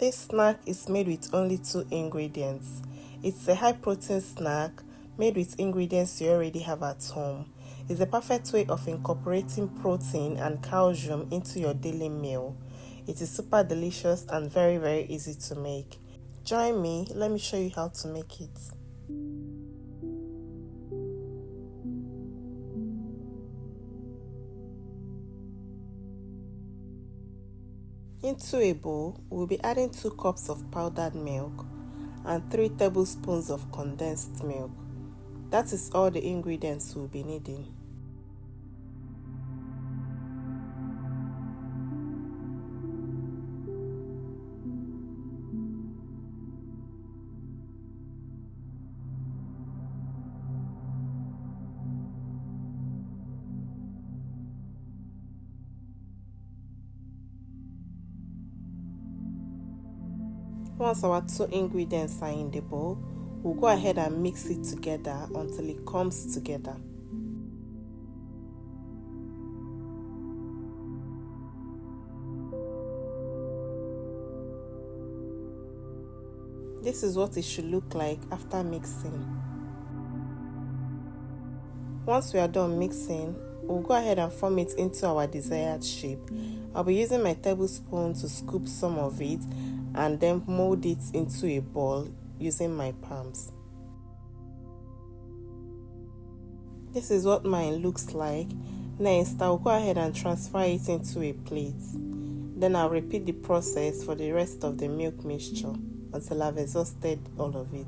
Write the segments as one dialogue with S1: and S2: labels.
S1: This snack is made with only 2 ingredients. It's a high protein snack made with ingredients you already have at home. It's a perfect way of incorporating protein and calcium into your daily meal. It is super delicious and very easy to make. Join me, let me show you how to make it. Into a bowl, we'll be adding 2 cups of powdered milk and 3 tablespoons of condensed milk. That is all the ingredients we'll be needing. Once our 2 ingredients are in the bowl, we'll go ahead and mix it together until it comes together. This is what it should look like after mixing. Once we are done mixing, we'll go ahead and form it into our desired shape. I'll be using my tablespoon to scoop some of it and then mold it into a ball using my palms. This is what mine looks like. Next, I'll go ahead and transfer it into a plate. Then I'll repeat the process for the rest of the milk mixture until I've exhausted all of it.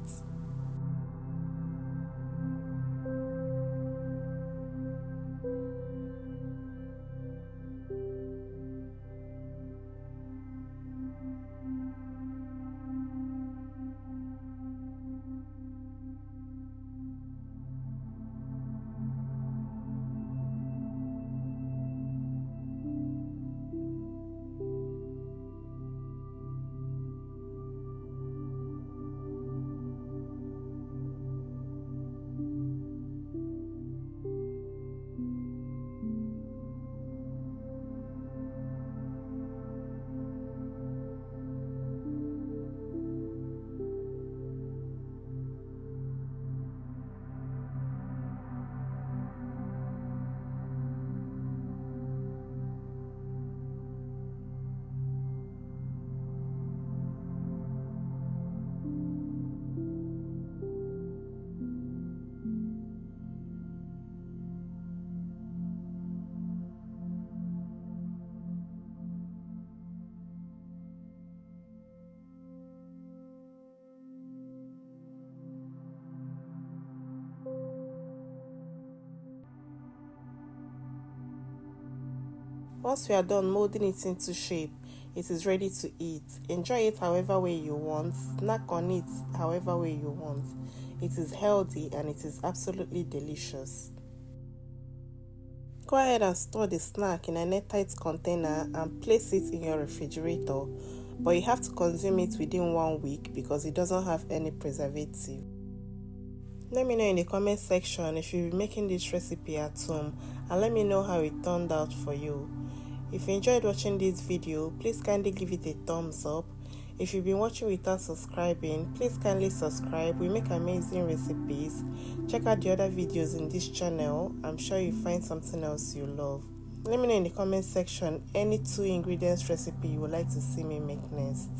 S1: Once we are done molding it into shape, it is ready to eat. Enjoy it however way you want, snack on it however way you want. It is healthy and it is absolutely delicious. Go ahead and store the snack in an airtight container and place it in your refrigerator, but you have to consume it within 1 week because it doesn't have any preservative. Let me know in the comment section if you'll be making this recipe at home, and let me know how it turned out for you. If you enjoyed watching this video, please kindly give it a thumbs up. If you've been watching without subscribing, please kindly subscribe. We make amazing recipes. Check out the other videos in this channel. I'm sure you'll find something else you love. Let me know in the comment section any 2 ingredients recipe you would like to see me make next.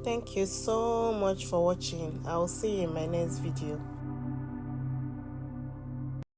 S1: Thank you so much for watching. I will see you in my next video.